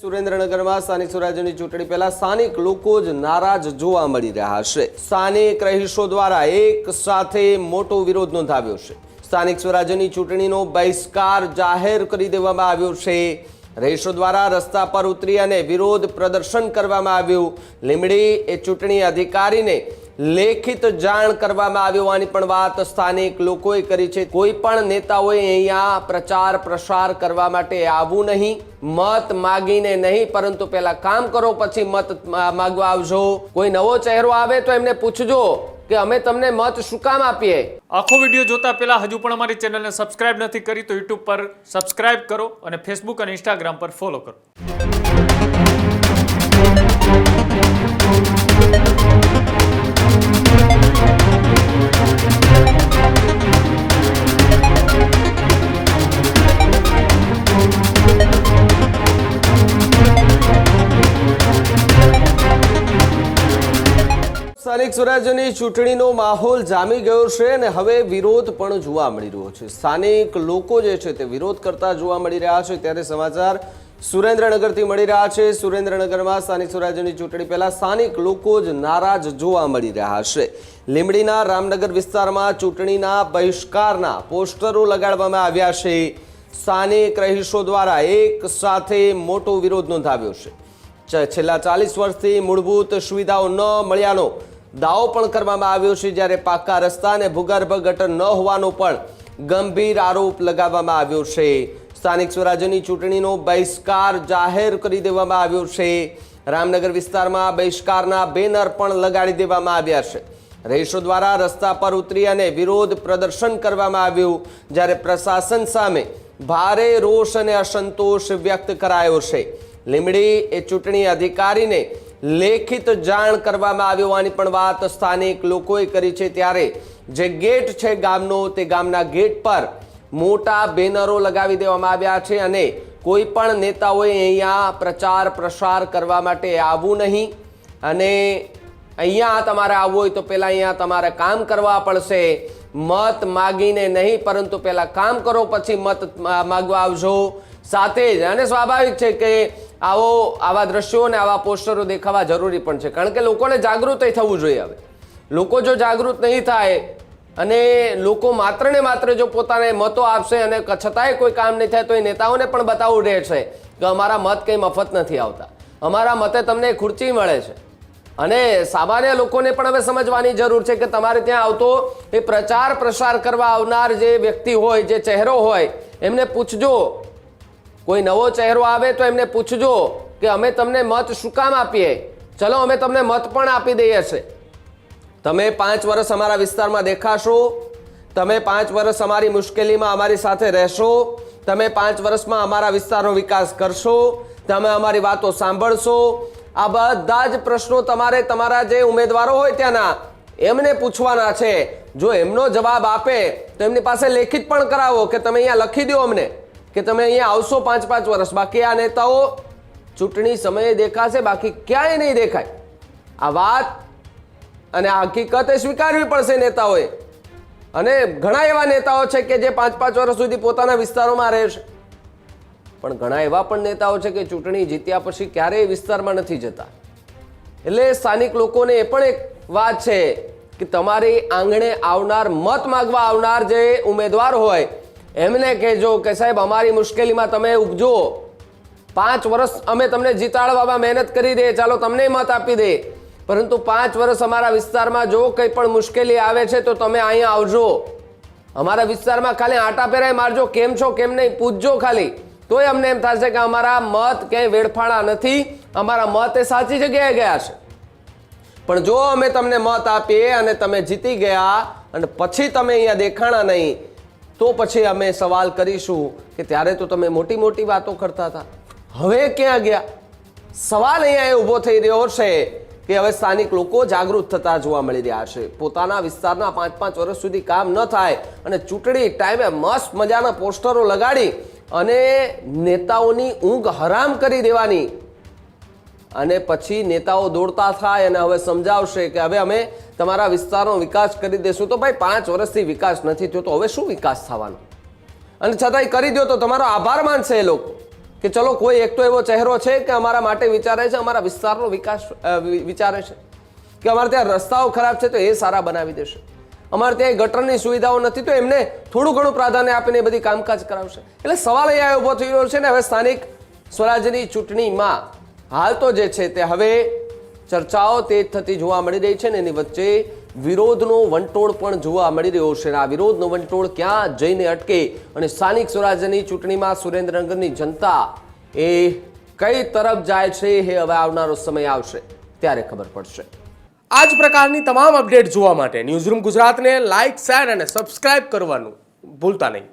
સુરેન્દ્રનગરમાં સ્થાનિક સ્વરાજ્યની ચૂંટણી પહેલા સ્થાનિક લોકો જ નારાજ જોવા મળી રહ્યા છે। સ્થાનિક રહીશો દ્વારા એક સાથે મોટો વિરોધ નોંધાવ્યો છે। સ્થાનિક સ્વરાજ્યની ચૂંટણીનો બહિષ્કાર જાહેર કરી દેવામાં આવ્યો છે। રહીશો દ્વારા રસ્તા પર ઉતરી અને વિરોધ પ્રદર્શન કરવામાં આવ્યું। લીંબડી એ ચૂંટણી અધિકારીને લેખિત જાણ કરવામાં આવી હોવાની પણ વાત સ્થાનિક લોકોએ કરી છે। કોઈ પણ નેતાઓએ અહીંયા પ્રચાર પ્રસાર કરવા માટે આવવું નહીં, મત માગીને નહીં, પરંતુ પહેલા કામ કરો પછી મત માગવા આવજો। કોઈ નવો ચહેરો આવે તો એમને પૂછજો કે અમે તમને મત શું કામ આપીએ। આખો વિડીયો જોતા પહેલા હજુ પણ અમારી ચેનલને સબસ્ક્રાઇબ નથી કરી તો YouTube પર સબસ્ક્રાઇબ કરો અને Facebook અને Instagram પર ફોલો કરો। સ્થાનિક સ્વરાજ્યની ચૂંટણીનો માહોલ જામી ગયો છે અને હવે વિરોધ પણ જોવા મળી રહ્યો છે। સ્થાનિક લોકો જે છે તે વિરોધ કરતા જોવા મળી રહ્યા છે। ત્યારે સમાચાર સુરેન્દ્રનગરથી મળી રહ્યા છે। સુરેન્દ્રનગરમાં સ્થાનિક સ્વરાજ્યની ચૂંટણી પહેલા સ્થાનિક લોકો જ નારાજ જોવા મળી રહ્યા છે। લીંબડીના રામનગર વિસ્તારમાં ચૂંટણીના બહિષ્કારના પોસ્ટરો લગાડવામાં આવ્યા છે। સ્થાનિક રહીશો દ્વારા એક સાથે મોટો વિરોધ નોંધાવ્યો છે। છેલ્લા 40 વર્ષથી મૂળભૂત સુવિધાઓ ન મળ્યાનો દાવો પણ કરવામાં આવ્યો છે, જ્યારે પાકા રસ્તા અને ભૂગર્ભ ગટર ન હોવાનો પણ ગંભીર આરોપ લગાવવામાં આવ્યો છે। સ્થાનિક સ્વરાજ્યની ચૂંટણીનો બહિષ્કાર જાહેર કરી દેવામાં આવ્યો છે। રામનગર વિસ્તારમાં બહિષ્કારના બેનર પણ લગાડી દેવામાં આવ્યા છે। રહીશો દ્વારા રસ્તા પર ઉતરી અને વિરોધ પ્રદર્શન કરવામાં આવ્યું, જ્યારે પ્રશાસન સામે ભારે રોષ અને અસંતોષ વ્યક્ત કરાયો છે। લીંબડી એ ચૂંટણી અધિકારીને લેખિત જાણ કરવામાં આવી હોવાની પણ વાત સ્થાનિક લોકોએ કરી છે। ત્યારે જે ગેટ છે ગામનો, તે ગામના ગેટ પર મોટા બેનરો લગાવી દેવામાં આવ્યા છે અને કોઈ પણ નેતાઓએ અહીંયા પ્રચાર પ્રસાર કરવા માટે આવવું નહીં અને અહીંયા તમારે આવવું હોય તો પહેલા અહીંયા તમારે કામ કરવા પડશે। મત માગીને નહીં, પરંતુ પહેલા કામ કરો પછી મત માગવા આવજો। સાથે જ અને સ્વાભાવિક છે કે આવા દ્રશ્યો અને આવા પોસ્ટરો દેખાવા જરૂરી પણ છે, કારણ કે લોકોને જાગૃત થવું જોઈએ। હવે લોકો જો જાગૃત નહીં થાય અને લોકો માત્ર ને માત્ર જો પોતાને મતો આપશે અને છતાંય કોઈ કામ નહીં થાય તો એ નેતાઓને પણ બતાવવું રહેશે કે અમારા મત કંઈ મફત નથી આવતા, અમારા મતે તમને ખુરચી મળે છે। અને સામાન્ય લોકોને પણ હવે સમજવાની જરૂર છે કે તમારે ત્યાં આવતો એ પ્રચાર પ્રસાર કરવા આવનાર જે વ્યક્તિ હોય, જે ચહેરો હોય, એમને પૂછજો। કોઈ નવો ચહેરો આવે તો એમને પૂછજો કે અમે તમને મત શું કામ આપીએ। ચલો અમે તમને મત પણ આપી દઈએ છીએ, તમે 5 વર્ષ અમારા વિસ્તારમાં દેખાશો, તમે 5 વર્ષ અમારી મુશ્કેલીમાં અમારી સાથે રહેશો, તમે 5 વર્ષમાં અમારા વિસ્તારનો વિકાસ કરશો, તમે અમારી વાતો સાંભળશો। આ બધા જ પ્રશ્નો તમારે તમારા જે ઉમેદવારો હોય ત્યાંના એમને પૂછવાના છે। જો એમનો જવાબ આપે તો એમની પાસે લેખિત પણ કરાવો કે તમે અહીંયા લખી દો અમને કે તમે અહીંયા આવશો 5-5 વર્ષ। બાકી આ નેતાઓ ચૂંટણી સમયે દેખાશે, બાકી ક્યાંય નહીં દેખાય। આ વાત અને આ હકીકત એ સ્વીકારવી પડશે નેતાઓએ। અને ઘણા એવા નેતાઓ છે કે જે 5-5 વર્ષ સુધી પોતાના વિસ્તારોમાં રહેશે, પણ ઘણા એવા પણ નેતાઓ છે કે ચૂંટણી જીત્યા પછી ક્યારેય વિસ્તારમાં નથી જતા। એટલે સ્થાનિક લોકોને એ પણ એક વાત છે કે તમારી આંગણે આવનાર, મત માગવા આવનાર જે ઉમેદવાર હોય એમને કહેજો કે સાહેબ અમારી મુશ્કેલીમાં તમે ઉગજો, 5 વર્ષ અમે તમને જીતાડવામાં મહેનત કરી દે, ચાલો તમને મત આપી દે, પરંતુ 5 વર્ષ અમારા વિસ્તારમાં જો કંઈ પણ મુશ્કેલી આવે છે તો તમે અહીંયા આવજો। અમારા વિસ્તારમાં ખાલી આંટા ફેરાય મારજો, કેમ છો કેમ નહીં પૂછજો ખાલી, તોય અમને એમ થશે કે અમારા મત ક્યાંય વેડફાણા નથી, અમારા મત એ સાચી જગ્યાએ ગયા છે। પણ જો અમે તમને મત આપીએ અને તમે જીતી ગયા અને પછી તમે અહીંયા દેખાણા નહીં, તો પછી અમે સવાલ કરીશું કે ત્યારે તો તમે મોટી મોટી વાતો કરતા હતા, હવે ક્યાં ગયા। સવાલ અહીંયા એ ઊભો થઈ રહ્યો છે કે હવે સ્થાનિક લોકો જાગૃત થતા જોવા મળી રહ્યા છે। પોતાના વિસ્તારના 5-5 વર્ષ સુધી કામ ન થાય અને ચૂંટણી ટાઈમે મસ્ત મજાના પોસ્ટરો લગાડી અને નેતાઓની ઊંઘ હરામ કરી દેવાની, અને પછી નેતાઓ દોડતા થાય અને હવે સમજાવશે કે હવે અમે તમારા વિસ્તારનો વિકાસ કરી દેશું। તો ભાઈ 5 વર્ષથી વિકાસ નથી થયો તો હવે શું વિકાસ થવાનો? અને છતાંય કરી દો તો તમારો આભાર માનશે એ લોકો કે ચલો કોઈ એક તો એવો ચહેરો છે કે અમારા માટે વિચારે છે, અમારા વિસ્તારનો વિકાસ વિચારે છે, કે અમારે ત્યાં રસ્તાઓ ખરાબ છે તો એ સારા બનાવી દેશે, અમારે ત્યાં ગટરની સુવિધાઓ નથી તો એમને થોડું ઘણું પ્રાધાન્ય આપીને એ બધી કામકાજ કરાવશે. એટલે સવાલ અહીંયા ઊભો થઈ રહ્યો છે ને હવે સ્થાનિક સ્વરાજ્યની ચૂંટણીમાં હાલ તો જે છે તે હવે ચર્ચાઓ તેજ થતી જોવા મળી રહી છે ને એની વચ્ચે વિરોધનો વંટોળ પણ જોવા મળી રહ્યો છે. આ વિરોધનો વંટોળ ક્યાં જઈને અટકે અને સ્થાનિક સ્વરાજ્યની ચૂંટણીમાં સુરેન્દ્રનગરની જનતા એ કઈ તરફ જાય છે એ હવે આવનારો સમય આવશે ત્યારે ખબર પડશે. આ જ પ્રકારની તમામ અપડેટ જોવા માટે ન્યૂઝરૂમ ગુજરાતને લાઇક, શેર અને સબસ્ક્રાઇબ કરવાનું ભૂલતા નહીં.